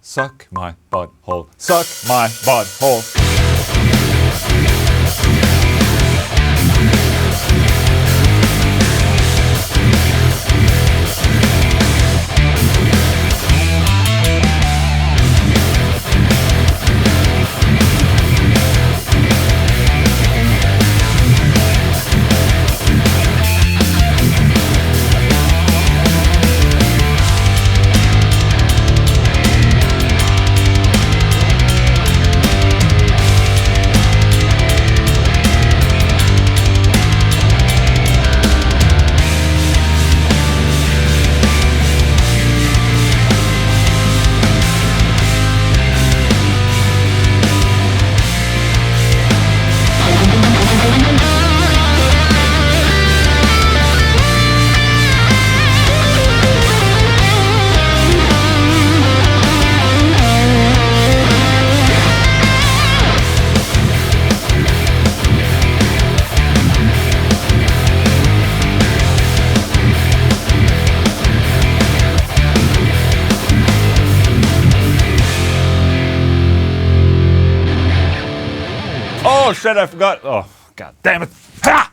Suck my butthole. Suck my butthole. Oh shit, I forgot. Oh, god damn it. Ha!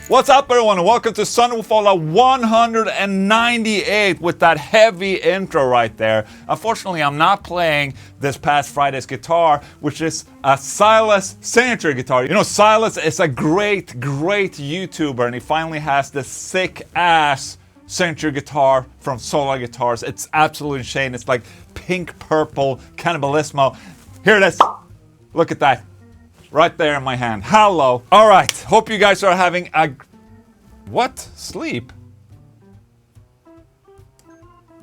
What's up everyone and welcome to SWOLA198 with that heavy intro right there. Unfortunately, I'm not playing this past Friday's guitar, which is a Silas signature guitar. You know, Silas is a great YouTuber and he finally has this sick ass signature guitar from Solar Guitars. It's absolutely insane. It's like pink purple cannibalismo. Here it is. Look at that. Right there in my hand. Hello. All right. Hope you guys are having a... What? Sleep?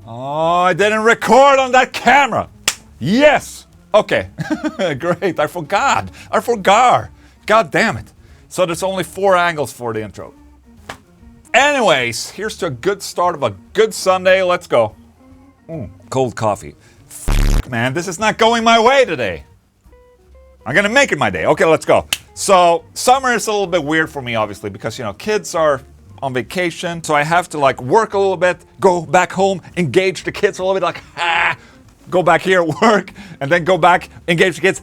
Oh, I didn't record on that camera. Yes. Okay. Great. I forgot. God damn it. So there's only 4 angles for the intro. Anyways, here's to a good start of a good Sunday. Let's go. Cold coffee. Man, this is not going my way today. I'm gonna make it my day. Okay, let's go. So, summer is a little bit weird for me, obviously, because, you know, kids are on vacation. So I have to, like, work a little bit, go back home, engage the kids a little bit, like, go back here, work, and then go back, engage the kids,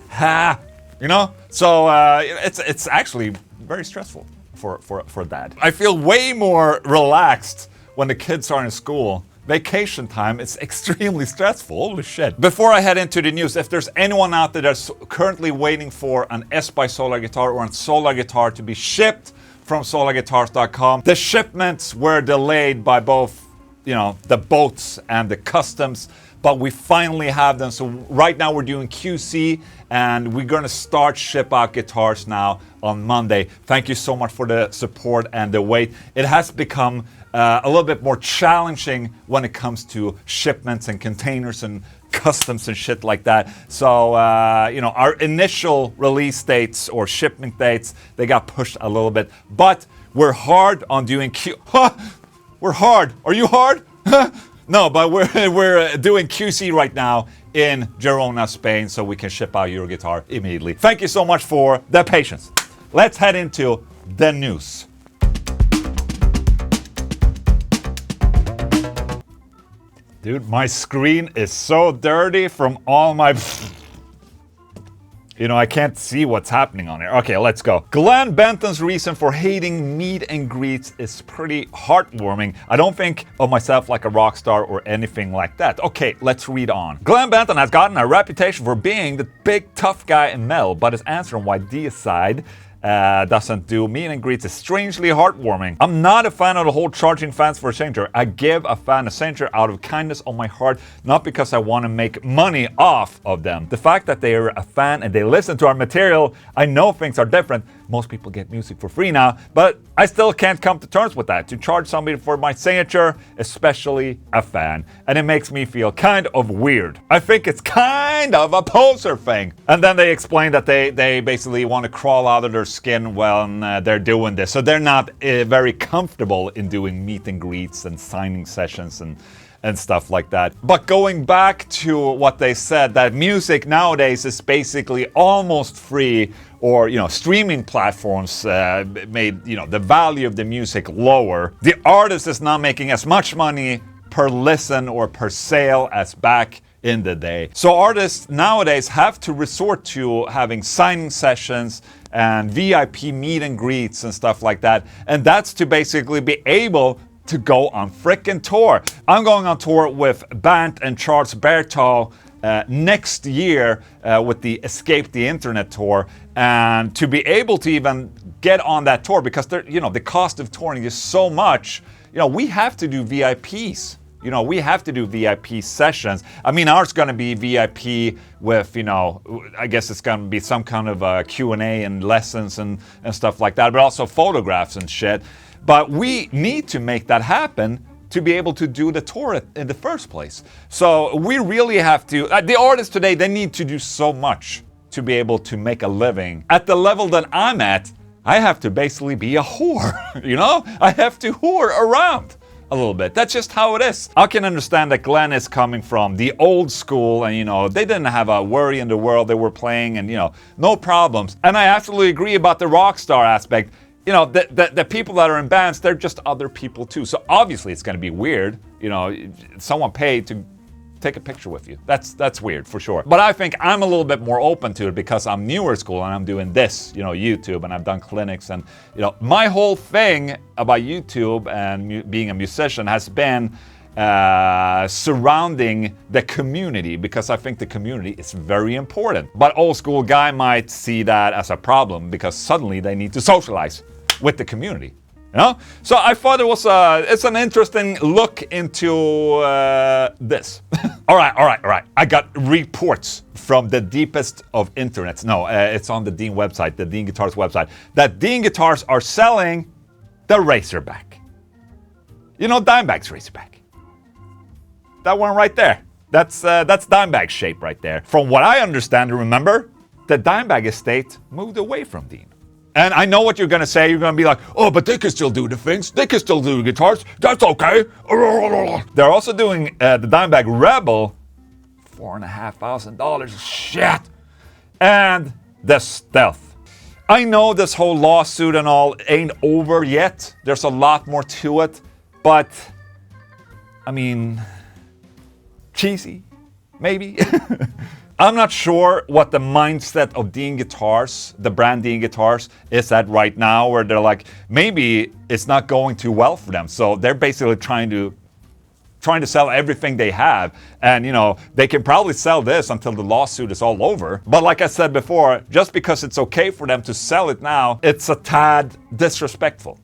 you know? So, it's actually very stressful for that. I feel way more relaxed when the kids are in school. Vacation time is extremely stressful. Holy shit. Before I head into the news, if there's anyone out there that's currently waiting for an S by Solar guitar or a Solar guitar to be shipped from solarguitars.com, the shipments were delayed by both, you know, the boats and the customs, but we finally have them. So right now we're doing QC and we're gonna start ship out guitars now on Monday. Thank you so much for the support and the wait. It has become a little bit more challenging when it comes to shipments and containers and customs and shit like that. So, you know, our initial release dates or shipment dates, they got pushed a little bit, but we're hard on doing we're hard. Are you hard? No, but we're doing QC right now in Girona, Spain, so we can ship out your guitar immediately. Thank you so much for the patience. Let's head into the news. Dude, my screen is so dirty from all my... You know, I can't see what's happening on here. Okay, let's go. Glen Benton's reason for hating meet and greets is pretty heartwarming. I don't think of myself like a rock star or anything like that. Okay, let's read on. Glen Benton has gotten a reputation for being the big tough guy in metal, but his answer on why Deicide doesn't do meet and greets is strangely heartwarming. I'm not a fan of the whole charging fans for a signature. I give a fan a signature out of kindness on my heart, not because I want to make money off of them. The fact that they are a fan and they listen to our material, I know things are different. Most people get music for free now, but I still can't come to terms with that. To charge somebody for my signature, especially a fan. And it makes me feel kind of weird. I think it's kind of a poser thing. And then they explain that they basically want to crawl out of their skin when they're doing this. So they're not very comfortable in doing meet and greets and signing sessions and stuff like that. But going back to what they said, that music nowadays is basically almost free, or, you know, streaming platforms made, you know, the value of the music lower. The artist is not making as much money per listen or per sale as back in the day. So artists nowadays have to resort to having signing sessions and VIP meet and greets and stuff like that. And that's to basically be able to go on frickin' tour. I'm going on tour with BERNTH and Charles Berthaud next year with the Escape the Internet tour, and to be able to even get on that tour, because the cost of touring is so much, we have to do VIPs. We have to do VIP sessions. I mean, ours going to be VIP with, I guess it's going to be some kind of Q&A and lessons and stuff like that, but also photographs and shit. But we need to make that happen to be able to do the tour in the first place. So we really have to, the artists today, they need to do so much to be able to make a living. At the level that I'm at, I have to basically be a whore, I have to whore around a little bit. That's just how it is. I can understand that Glen is coming from the old school and, they didn't have a worry in the world. They were playing and, no problems. And I absolutely agree about the rock star aspect. The people that are in bands, they're just other people too. So obviously it's going to be weird. Someone paid to take a picture with you. That's weird for sure. But I think I'm a little bit more open to it because I'm newer school and I'm doing this, YouTube, and I've done clinics, and my whole thing about YouTube and being a musician has been surrounding the community, because I think the community is very important. But old school guy might see that as a problem because suddenly they need to socialize with the community. So I thought it's an interesting look into this. All right. I got reports from the deepest of internets. No, it's on the Dean website, the Dean Guitars website, that Dean Guitars are selling the Razorback. Dimebag's Razorback. That one right there. That's Dimebag shape right there. From what I understand and remember, the Dimebag estate moved away from Dean. And I know what you're going to say. You're going to be like, oh, but they can still do the things. They can still do the guitars. That's okay. They're also doing the Dimebag Rebel. $4,500. Shit. And the Stealth. I know this whole lawsuit and all ain't over yet. There's a lot more to it. But, I mean, cheesy, maybe. I'm not sure what the mindset of Dean Guitars, the brand Dean Guitars, is at right now, where they're like, maybe it's not going too well for them. So they're basically trying to sell everything they have. And, they can probably sell this until the lawsuit is all over. But like I said before, just because it's okay for them to sell it now, it's a tad disrespectful,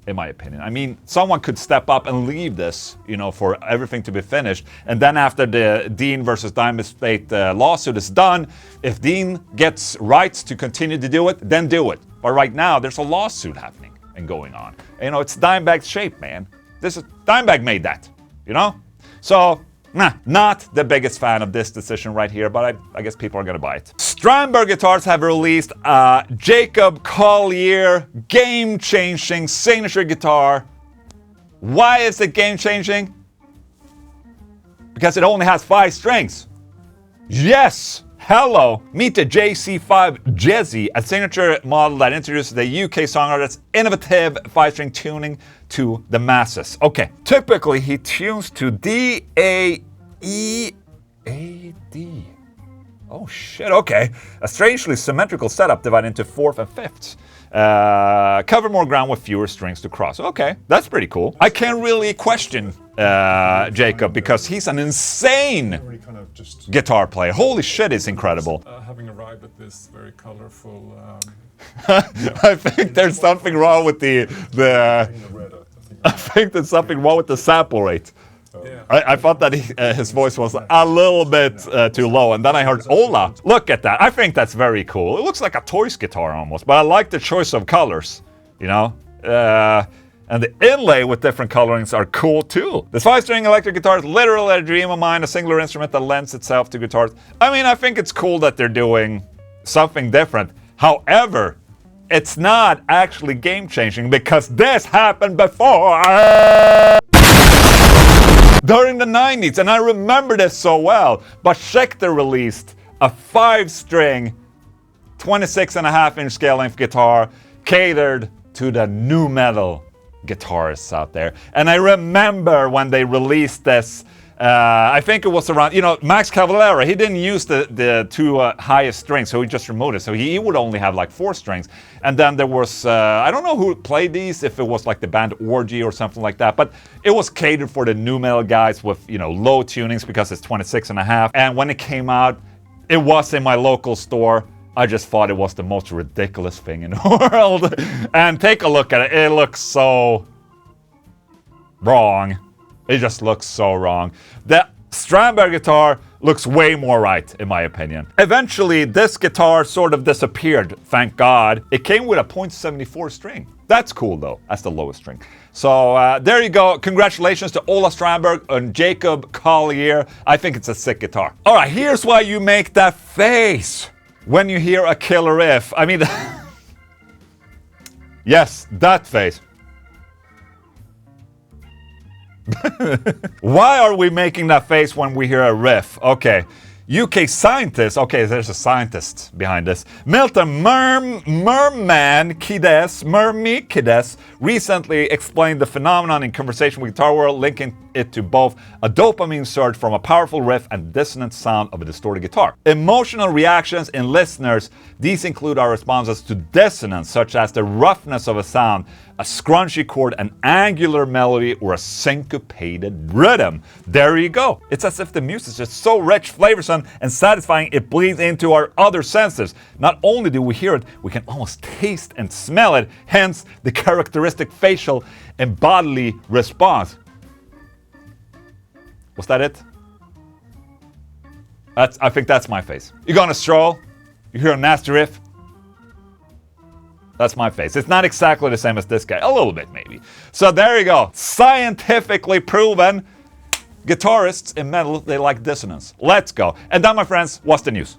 in my opinion. I mean, someone could step up and leave this, for everything to be finished. And then after the Dean versus Dime Estate lawsuit is done, if Dean gets rights to continue to do it, then do it. But right now, there's a lawsuit happening and going on. It's Dimebag's shape, man. Dimebag made that, So, not the biggest fan of this decision right here, but I guess people are gonna buy it. Strandberg Guitars have released a Jacob Collier game-changing signature guitar. Why is it game-changing? Because it only has 5 strings. Yes! Hello! Meet the JC5 Jezzy, a signature model that introduces the UK songwriter's innovative 5-string tuning to the masses. Okay, typically he tunes to D, A, E, A, D. Oh shit, okay. A strangely symmetrical setup divided into 4th and 5th. Cover more ground with fewer strings to cross. Okay, that's pretty cool. I can't really question Jacob, because he's an insane guitar player. Holy shit, he's incredible. Having arrived at this very colorful... I think there's something wrong with the I think there's something wrong with the sample rate. Yeah. I thought that his voice was a little bit too low, and then I heard Ola. Look at that. I think that's very cool. It looks like a Toys guitar almost, but I like the choice of colors, and the inlay with different colorings are cool too. This 5-string electric guitar is literally a dream of mine, a singular instrument that lends itself to guitars. I mean, I think it's cool that they're doing something different. However, it's not actually game-changing, because this happened before. During the 90s, and I remember this so well, but Schecter released a 5-string, 26.5-inch scale-length guitar catered to the nu metal guitarists out there. And I remember when they released this I think it was around, Max Cavalera, he didn't use the two highest strings, so he just removed it. So he would only have like 4 strings. And then there was, I don't know who played these, if it was like the band Orgy or something like that, but it was catered for the nu metal guys with, low tunings because it's 26.5. And when it came out, it was in my local store. I just thought it was the most ridiculous thing in the world. And take a look at it. It looks so wrong. It just looks so wrong. The Strandberg guitar looks way more right, in my opinion. Eventually, this guitar sort of disappeared, thank God. It came with a .74 string. That's cool, though. That's the lowest string. So, there you go. Congratulations to Ola Strandberg and Jacob Collier. I think it's a sick guitar. All right, here's why you make that face when you hear a killer riff. I mean, yes, that face. Why are we making that face when we hear a riff? Okay, UK scientist, okay, there's a scientist behind this. Milton Mermikides recently explained the phenomenon in Conversation with Guitar World, linking it to both a dopamine surge from a powerful riff and dissonant sound of a distorted guitar. Emotional reactions in listeners, these include our responses to dissonance, such as the roughness of a sound, a scrunchy chord, an angular melody, or a syncopated rhythm. There you go. It's as if the music is just so rich, flavorsome, and satisfying it bleeds into our other senses. Not only do we hear it, we can almost taste and smell it, hence the characteristic facial and bodily response. Was that it? I think that's my face. You go on a stroll, you hear a nasty riff. That's my face. It's not exactly the same as this guy. A little bit, maybe. So there you go. Scientifically proven. Guitarists in metal, they like dissonance. Let's go. And that, my friends, was the news.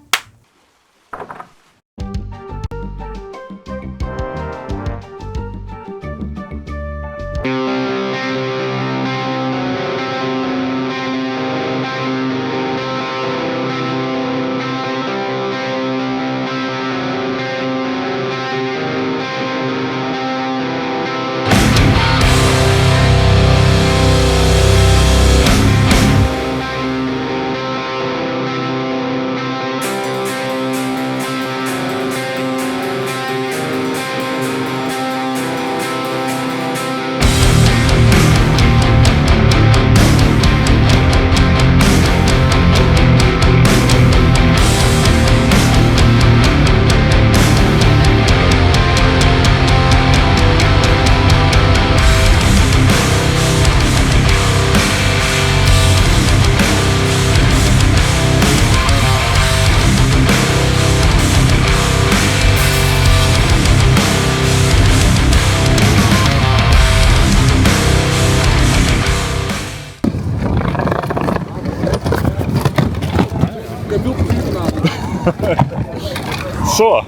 Så.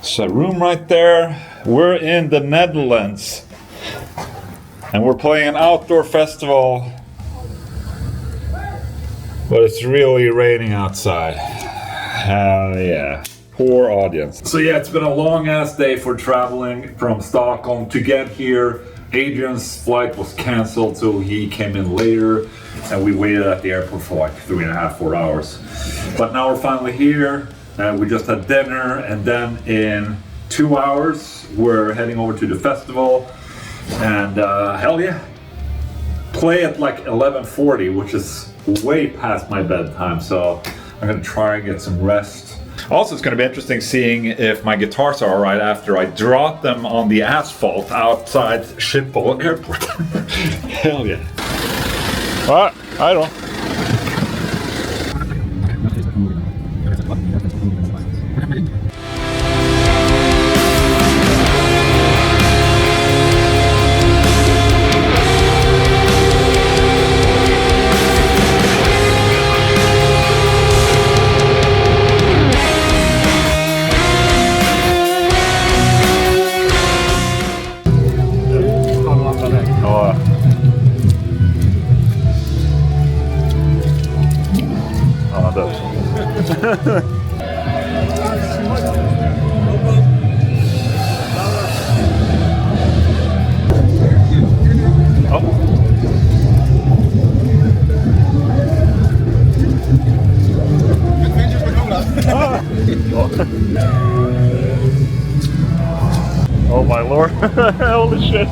So room right there. We're in the Netherlands. And we're playing an outdoor festival. But it's really raining outside. Hell yeah. Poor audience. So yeah, it's been a long ass day for traveling from Stockholm to get here. Adrian's flight was cancelled, so he came in later. And we waited at the airport for like 3.5, 4 hours. But now we're finally here. We just had dinner, and then in 2 hours, we're heading over to the festival. And hell yeah, play at like 11:40, which is way past my bedtime, so I'm gonna try and get some rest. Also, it's gonna be interesting seeing if my guitars are alright after I drop them on the asphalt outside Schiphol Airport. Hell yeah. Alright, I don't. Oh. Ja, det. Oh my lord. Holy shit.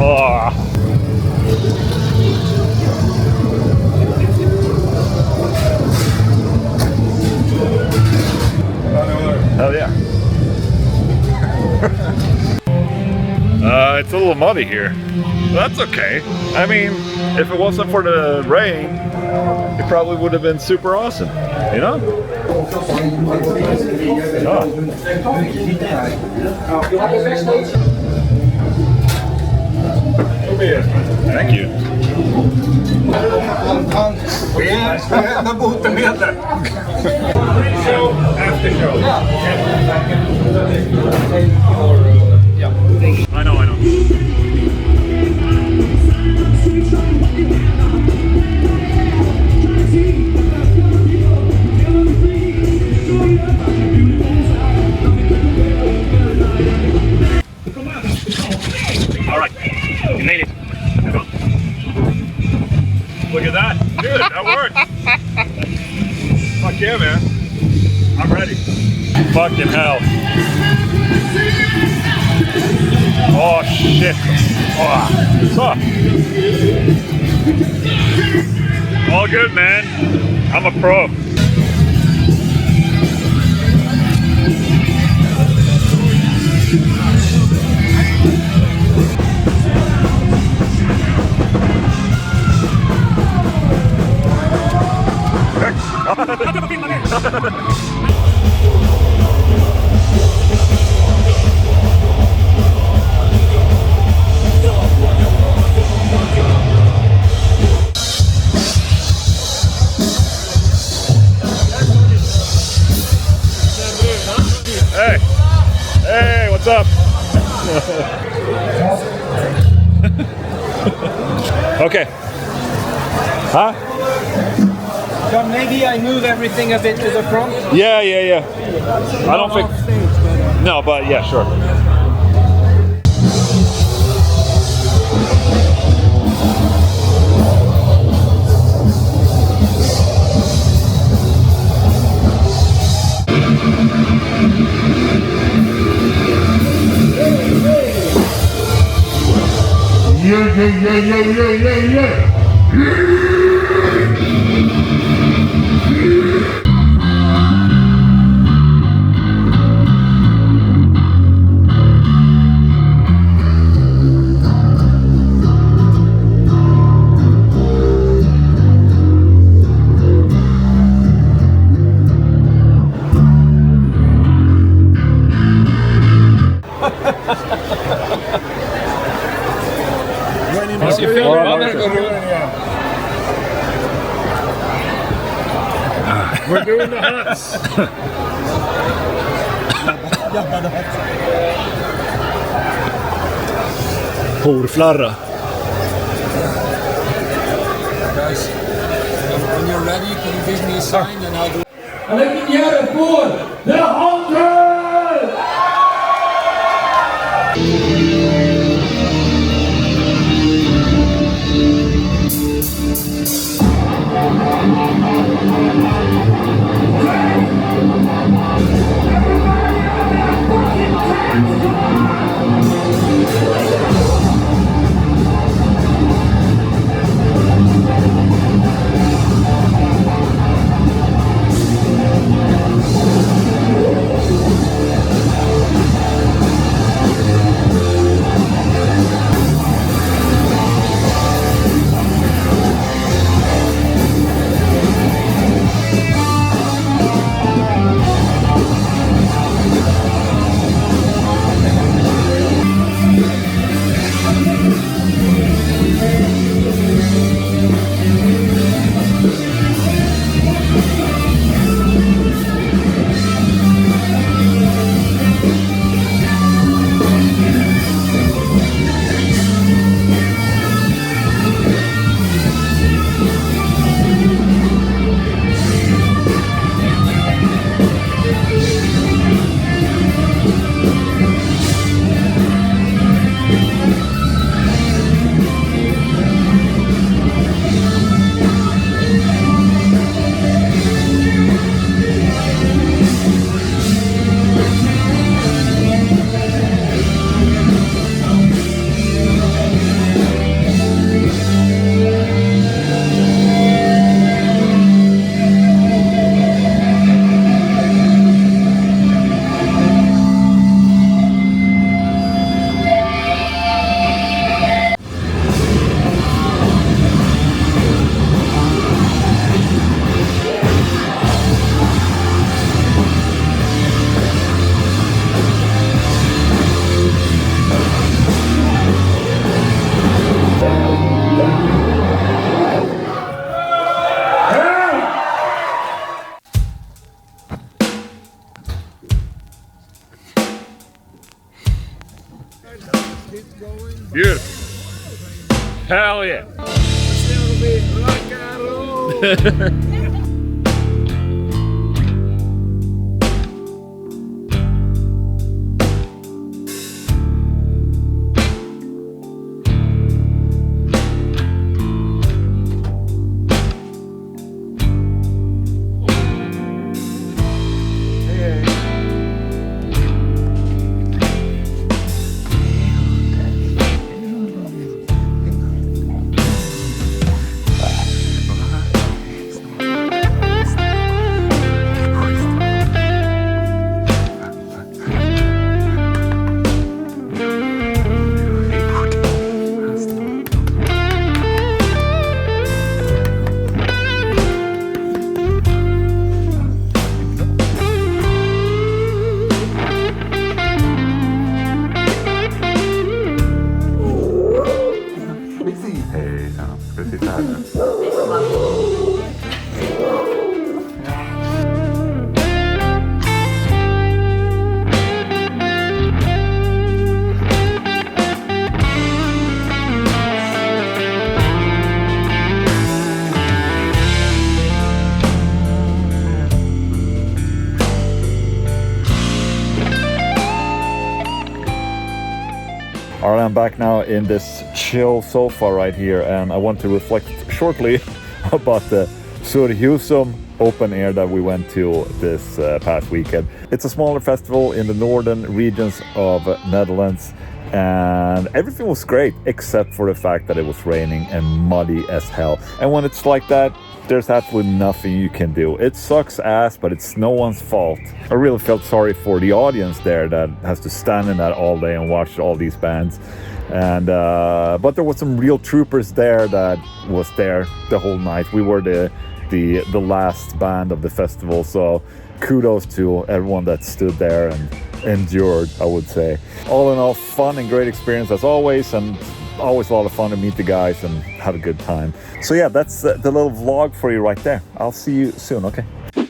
Oh. Hell yeah. It's a little muddy here. That's okay. I mean, if it wasn't for the rain, it probably would have been super awesome. You know? Oh. Thank you. Show after show. I know. Alright, you made it. Look at that. Dude, that worked. Fuck yeah, man. I'm ready. Fucking hell. Oh shit. Oh. All good, man. I'm a pro. Hey, what's up? Okay. Huh? So maybe I move everything a bit to the front. Yeah. I don't think. No, but yeah, sure. Yeah. We're doing the huts. Horflarra. Guys, when you're ready, can you give me a sign and I'll do. En ik heb hier voor de 100! Beautiful. Hell yeah. Alright, I'm back now in this chill sofa right here, and I want to reflect shortly about the Surhusum open air that we went to this past weekend. It's a smaller festival in the northern regions of Netherlands, and everything was great except for the fact that it was raining and muddy as hell. And when it's like that, there's absolutely nothing you can do. It sucks ass, but it's no one's fault. I really felt sorry for the audience there that has to stand in that all day and watch all these bands. And but there was some real troopers there that was there the whole night. We were the last band of the festival, so kudos to everyone that stood there and endured, I would say. All in all, fun and great experience as always, and always a lot of fun to meet the guys and have a good time. So yeah, that's the little vlog for you right there. I'll see you soon, okay?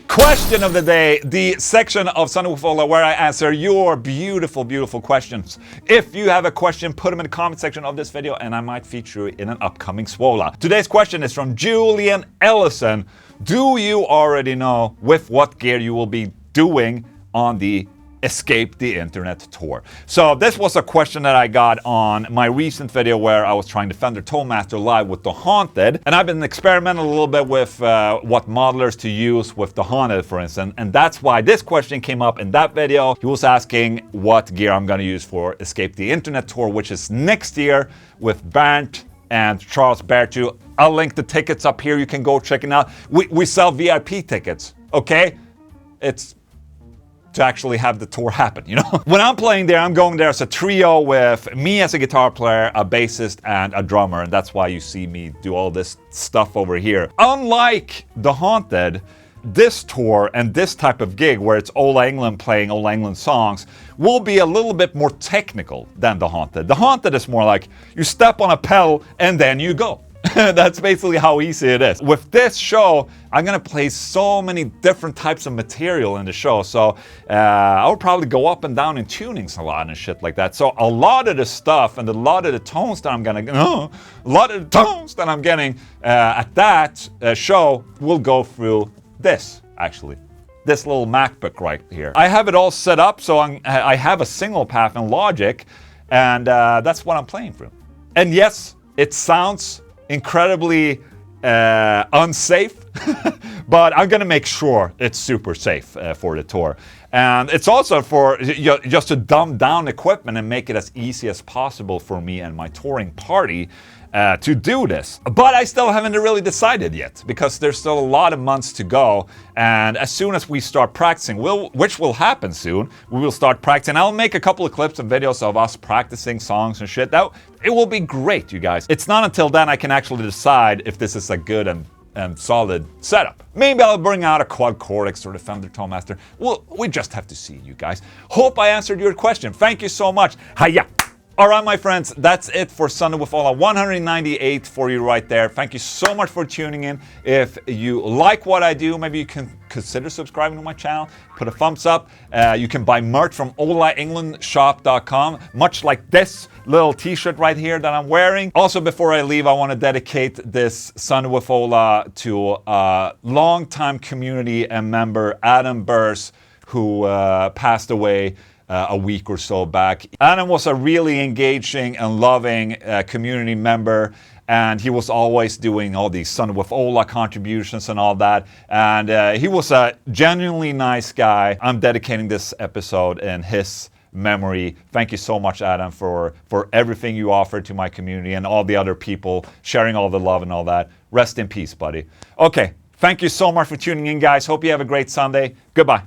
Question of the day, the section of SWOLA where I answer your beautiful, beautiful questions. If you have a question, put them in the comment section of this video and I might feature you in an upcoming SWOLA. Today's question is from Julian Ellison. Do you already know with what gear you will be doing on the Escape the Internet tour? So this was a question that I got on my recent video where I was trying to Fender Toolmaster live with the Haunted, and I've been experimenting a little bit with what modelers to use with the Haunted, for instance, and that's why this question came up in that video. He was asking what gear I'm going to use for Escape the Internet tour, which is next year with BERNTH and Charles BERTOUD. I'll link the tickets up here. You can go check it out. We sell VIP tickets, okay? It's to actually have the tour happen, you know? When I'm playing there, I'm going there as a trio with me as a guitar player, a bassist, and a drummer, and that's why you see me do all this stuff over here. Unlike the Haunted, this tour and this type of gig where it's Ola Englund playing Ola Englund songs will be a little bit more technical than the Haunted. The Haunted is more like you step on a pedal and then you go. That's basically how easy it is. With this show, I'm gonna play so many different types of material in the show, so I'll probably go up and down in tunings a lot and shit like that. So a lot of the stuff and a lot of the tones that I'm getting at that show will go through this, actually. This little MacBook right here. I have it all set up, so I have a single path in Logic, and that's what I'm playing through. And yes, it sounds incredibly unsafe, but I'm gonna make sure it's super safe for the tour. And it's also for just to dumb down equipment and make it as easy as possible for me and my touring party to do this. But I still haven't really decided yet, because there's still a lot of months to go, and as soon as we start practicing, which will happen soon, we will start practicing. I'll make a couple of clips and videos of us practicing songs and shit. It will be great, you guys. It's not until then I can actually decide if this is a good and solid setup. Maybe I'll bring out a quad Cortex or the Fender Toolmaster. Well, we just have to see, you guys. Hope I answered your question. Thank you so much. Hiya! All right, my friends, that's it for Sunday with Ola 198 for you right there. Thank you so much for tuning in. If you like what I do, maybe you can consider subscribing to my channel. Put a thumbs up. You can buy merch from olaenglundshop.com, much like this little t-shirt right here that I'm wearing. Also, before I leave, I want to dedicate this Sunday with Ola to a longtime community and member, Adam Burse, who passed away a week or so back. Adam was a really engaging and loving community member, and he was always doing all these Sunday with Ola contributions and all that. And he was a genuinely nice guy. I'm dedicating this episode in his memory. Thank you so much, Adam, for everything you offered to my community and all the other people, sharing all the love and all that. Rest in peace, buddy. Okay, thank you so much for tuning in, guys. Hope you have a great Sunday. Goodbye.